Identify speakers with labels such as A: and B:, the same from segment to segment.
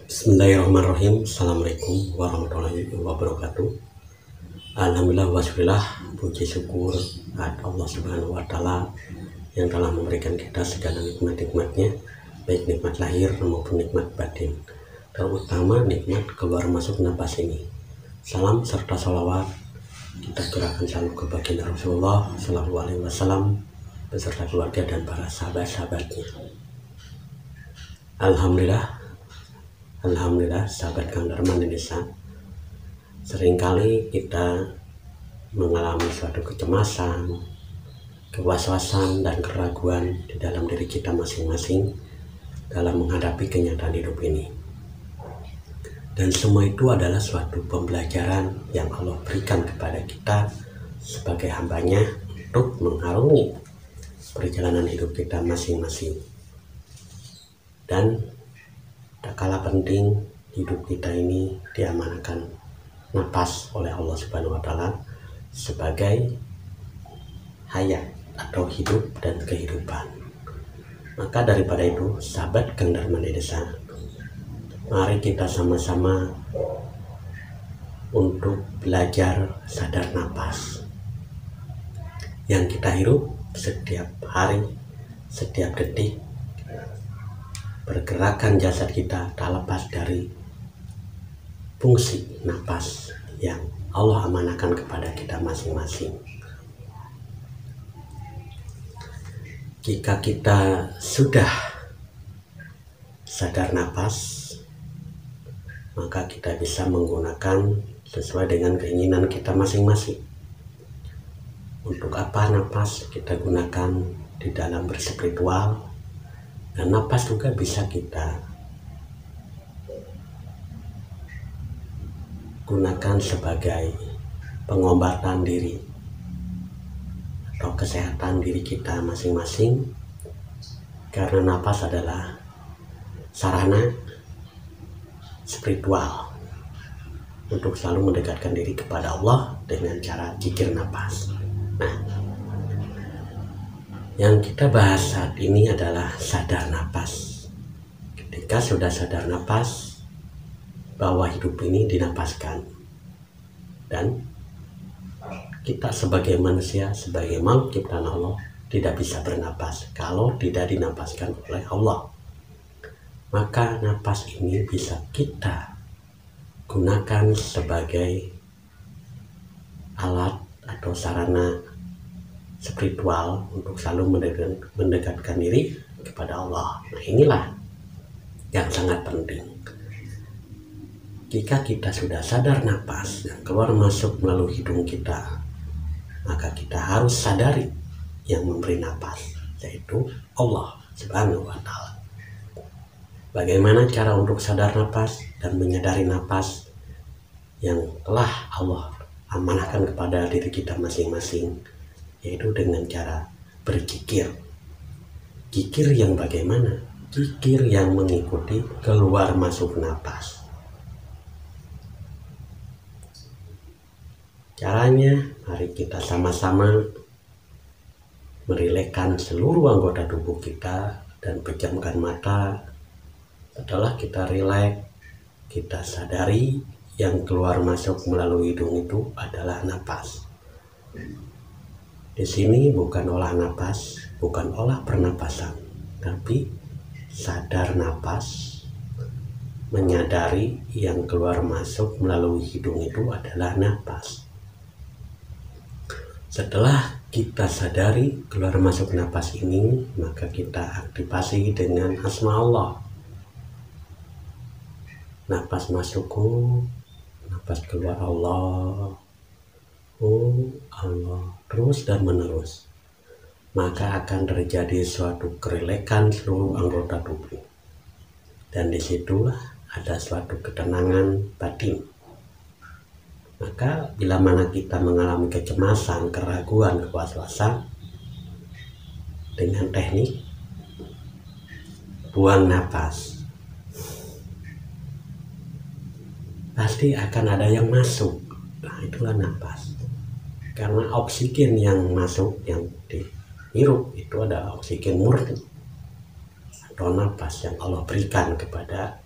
A: Bismillahirrahmanirrahim. Assalamualaikum warahmatullahi wabarakatuh. Alhamdulillah wasyukurillah, puji syukur kepada Allah Subhanahu wa Ta'ala yang telah memberikan kita segala nikmat-nikmatnya, baik nikmat lahir maupun nikmat batin, terutama nikmat keluar masuk napas ini. Salam serta salawat kita gerakan selalu ke baginda Rasulullah Sallallahu Alaihi Wasallam beserta keluarga dan para sahabat-sahabatnya. Alhamdulillah sahabat Kang Darman Indonesia, seringkali kita mengalami suatu kecemasan, kewaswasan dan keraguan di dalam diri kita masing-masing dalam menghadapi kenyataan hidup ini. Dan semua itu adalah suatu pembelajaran yang Allah berikan kepada kita sebagai hambanya untuk mengarungi perjalanan hidup kita masing-masing. Dan tak kalah penting, hidup kita ini diamanahkan napas oleh Allah Subhanahu wa Ta'ala sebagai hayat atau hidup dan kehidupan. Maka daripada itu, sahabat Kang Darman Desa, mari kita sama-sama untuk belajar sadar napas yang kita hirup setiap hari, setiap detik. Pergerakan jasad kita tak lepas dari fungsi napas yang Allah amanahkan kepada kita masing-masing. Jika kita sudah sadar napas, maka kita bisa menggunakan sesuai dengan keinginan kita masing-masing. Untuk apa napas kita gunakan di dalam berspiritual? Dan napas juga bisa kita gunakan sebagai pengobatan diri atau kesehatan diri kita masing-masing, karena napas adalah sarana spiritual untuk selalu mendekatkan diri kepada Allah dengan cara zikir napas. Nah, yang kita bahas saat ini adalah sadar napas. Ketika sudah sadar napas, bahwa hidup ini dinapaskan, dan kita sebagai manusia, sebagai makhluk ciptaan Allah, tidak bisa bernapas kalau tidak dinapaskan oleh Allah. Maka napas ini bisa kita gunakan sebagai alat atau sarana spiritual untuk selalu mendekatkan diri kepada Allah. Nah, inilah yang sangat penting. Jika kita sudah sadar napas yang keluar masuk melalui hidung kita, maka kita harus sadari yang memberi napas, yaitu Allah Subhanahu wa Ta'ala. Bagaimana cara untuk sadar napas dan menyadari napas yang telah Allah amanahkan kepada diri kita masing-masing? Yaitu dengan cara berzikir. Zikir yang bagaimana? Zikir yang mengikuti keluar masuk napas. Caranya, mari kita sama-sama merilekkan seluruh anggota tubuh kita dan pejamkan mata. Setelah kita rileks, kita sadari yang keluar masuk melalui hidung itu adalah napas. Di sini bukan olah napas, bukan olah pernapasan, tapi sadar napas, menyadari yang keluar masuk melalui hidung itu adalah napas. Setelah kita sadari keluar masuk napas ini, maka kita aktifasi dengan asma Allah. Napas masukku, napas keluar Allah. Oh Allah, terus dan menerus, maka akan terjadi suatu kerelekan seluruh anggota tubuh, dan disitulah ada suatu ketenangan batin. Maka bila mana kita mengalami kecemasan, keraguan, kewaswasan, dengan teknik buang napas, pasti akan ada yang masuk. Nah, itulah napas. Karena oksigen yang masuk, yang dihirup itu adalah oksigen murni atau napas yang Allah berikan kepada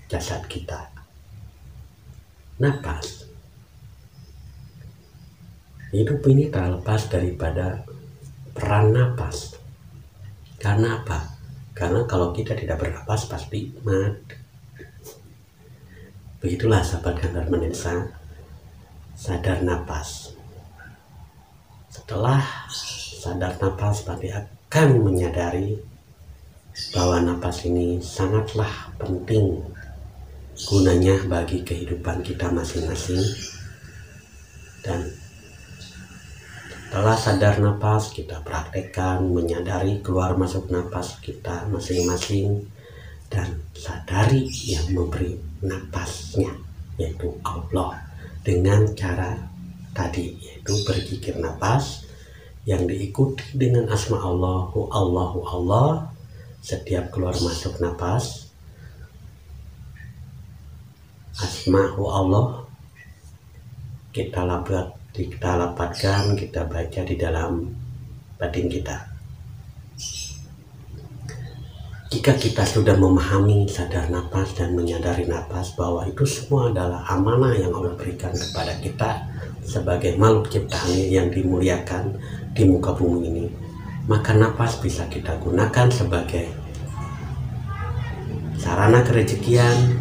A: jasad kita. Napas. Hidup ini tak lepas daripada peran napas. Karena apa? Karena kalau kita tidak bernapas pasti mati. Begitulah sahabat Gantar Menesa, sadar napas. Setelah sadar napas pasti akan menyadari bahwa napas ini sangatlah penting gunanya bagi kehidupan kita masing-masing. Dan setelah sadar napas, kita praktekkan menyadari keluar masuk napas kita masing-masing, dan sadari yang memberi napasnya, yaitu Allah, dengan cara tadi, yaitu berzikir napas yang diikuti dengan asma Allahu Allahu Allah. Setiap keluar masuk napas, asma'u Allah kita lapatkan, kita baca di dalam batin kita. Jika kita sudah memahami sadar napas dan menyadari napas bahwa itu semua adalah amanah yang Allah berikan kepada kita sebagai makhluk ciptaan yang dimuliakan di muka bumi ini, maka napas bisa kita gunakan sebagai sarana kerezekian,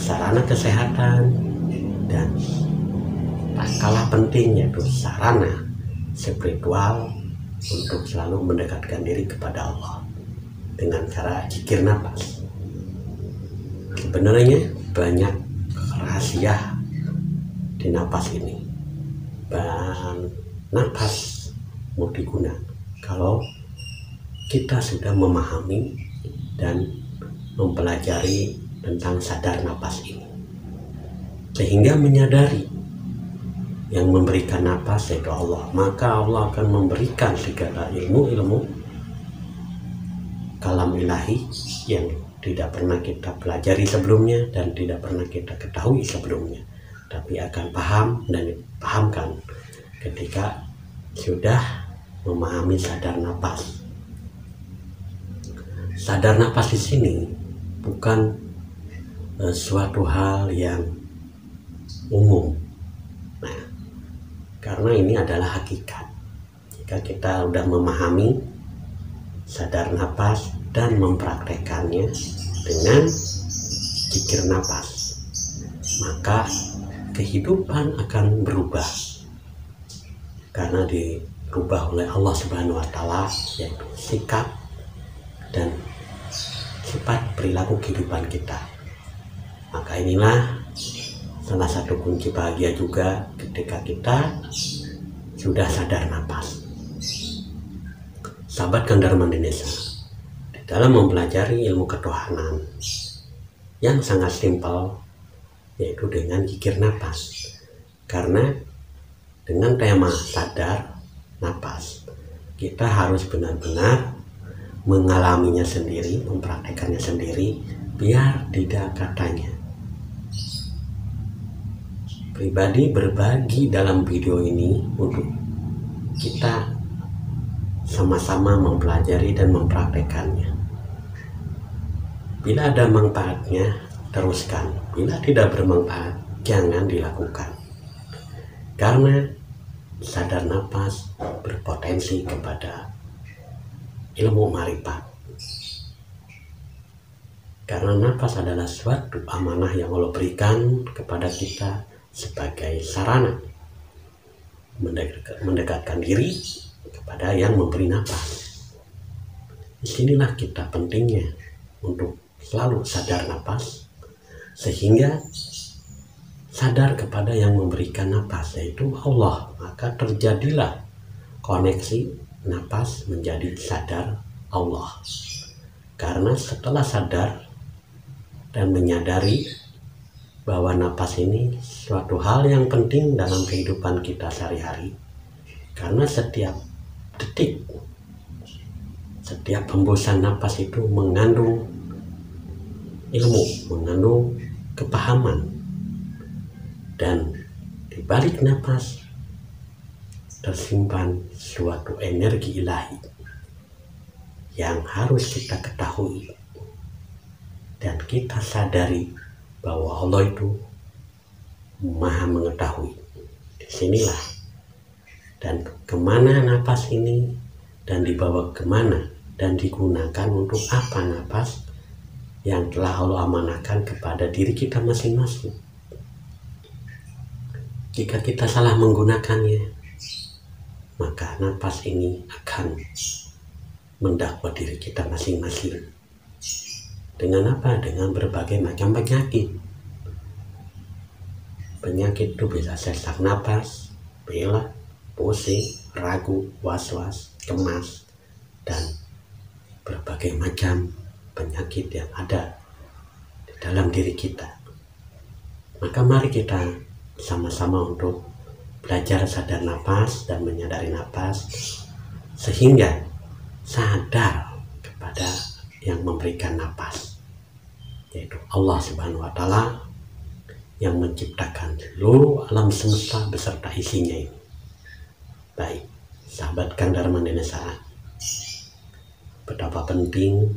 A: sarana kesehatan, dan tak kalah penting yaitu sarana spiritual untuk selalu mendekatkan diri kepada Allah dengan cara zikir napas. Sebenarnya banyak rahasia di napas ini, dan napas multiguna kalau kita sudah memahami dan mempelajari tentang sadar napas ini, sehingga menyadari yang memberikan napas yaitu Allah, maka Allah akan memberikan segala ilmu-ilmu kalam ilahi yang tidak pernah kita pelajari sebelumnya dan tidak pernah kita ketahui sebelumnya, tapi akan paham dan dipahamkan ketika sudah memahami sadar napas. Sadar napas di sini bukan suatu hal yang umum. Nah, karena ini adalah hakikat. Jika kita sudah memahami sadar napas dan mempraktekannya dengan zikir napas, maka kehidupan akan berubah, karena dirubah oleh Allah Subhanahu wa Ta'ala, yaitu sikap dan sifat perilaku kehidupan kita. Maka inilah salah satu kunci bahagia juga ketika kita sudah sadar napas. Sahabat Gantar Menesa, di dalam mempelajari ilmu ketuhanan yang sangat simpel, yaitu dengan zikir napas. Karena dengan tema sadar napas, kita harus benar-benar mengalaminya sendiri, mempraktekannya sendiri, biar tidak katanya. Pribadi berbagi dalam video ini untuk kita sama-sama mempelajari dan mempraktekannya. Bila ada manfaatnya, teruskan. Bila tidak bermanfaat, jangan dilakukan. Karena sadar napas berpotensi kepada ilmu marifat. Karena napas adalah suatu amanah yang Allah berikan kepada kita sebagai sarana mendekatkan diri kepada yang memberi napas. Disinilah kita pentingnya untuk selalu sadar napas, sehingga sadar kepada yang memberikan napas, yaitu Allah. Maka terjadilah koneksi napas menjadi sadar Allah. Karena setelah sadar dan menyadari bahwa napas ini suatu hal yang penting dalam kehidupan kita sehari-hari, karena setiap detik, setiap hembusan napas itu mengandung ilmu, mengandung kepahaman, dan di balik napas tersimpan suatu energi ilahi yang harus kita ketahui. dan kita sadari bahwa Allah itu Maha mengetahui. Disinilah dan kemana napas ini, dan dibawa kemana, dan digunakan untuk apa napas yang telah Allah amanahkan kepada diri kita masing-masing. Jika kita salah menggunakannya, maka napas ini akan mendakwa diri kita masing-masing. Dengan apa? Dengan berbagai macam penyakit. Penyakit itu bisa sesak napas, pilek, pusing, ragu, was-was, cemas, dan berbagai macam penyakit yang ada di dalam diri kita. Maka mari kita sama-sama untuk belajar sadar napas dan menyadari napas, sehingga sadar kepada yang memberikan napas, yaitu Allah Subhanahu wa Ta'ala, yang menciptakan seluruh alam semesta beserta isinya ini. Baik, sahabat Kang Darman Indonesia, betapa penting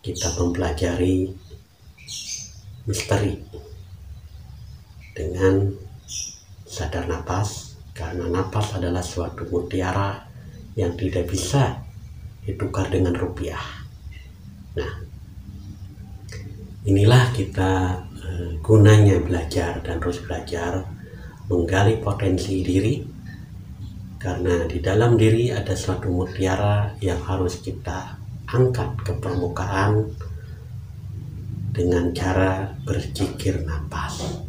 A: kita mempelajari misteri dengan sadar napas, karena napas adalah suatu mutiara yang tidak bisa ditukar dengan rupiah. Nah, inilah kita gunanya belajar dan terus belajar, menggali potensi diri, karena di dalam diri ada suatu mutiara yang harus kita angkat ke permukaan dengan cara berzikir napas.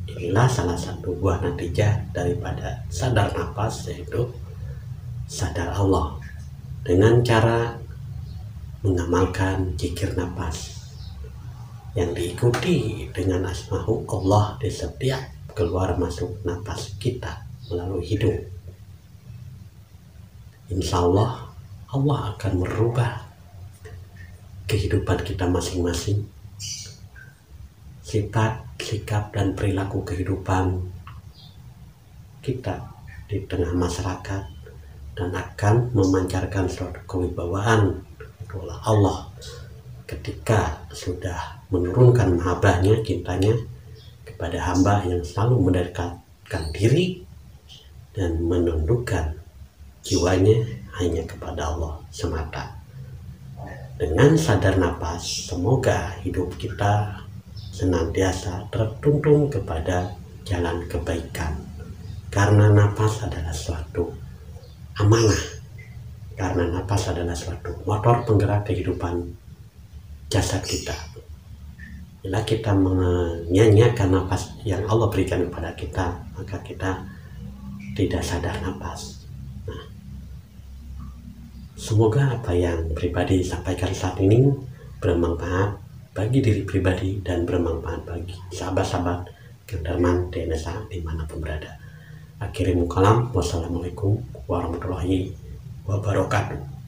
A: Inilah salah satu buah natijah daripada sadar napas, yaitu sadar Allah dengan cara mengamalkan zikir napas yang diikuti dengan asmaul Allah di setiap keluar masuk napas kita melalui hidung. Insya Allah, Allah akan merubah kehidupan kita masing-masing, sifat, sikap, dan perilaku kehidupan kita di tengah masyarakat, dan akan memancarkan suatu kewibawaan itulah Allah ketika sudah menurunkan mahabbahnya, cintanya kepada hamba yang selalu mendekatkan diri dan menundukkan jiwanya hanya kepada Allah semata. Dengan sadar napas, semoga hidup kita senantiasa tertuntun kepada jalan kebaikan, karena napas adalah suatu amanah, karena napas adalah suatu motor penggerak kehidupan jasad kita. Bila kita menyanyiakan napas yang Allah berikan kepada kita, maka kita tidak sadar napas. Nah, semoga apa yang pribadi sampaikan saat ini bermanfaat bagi diri pribadi dan bermanfaat bagi sahabat-sahabat Kang Darman DNSA dimanapun berada. Akhirul kalam, wassalamualaikum warahmatullahi wabarakatuh.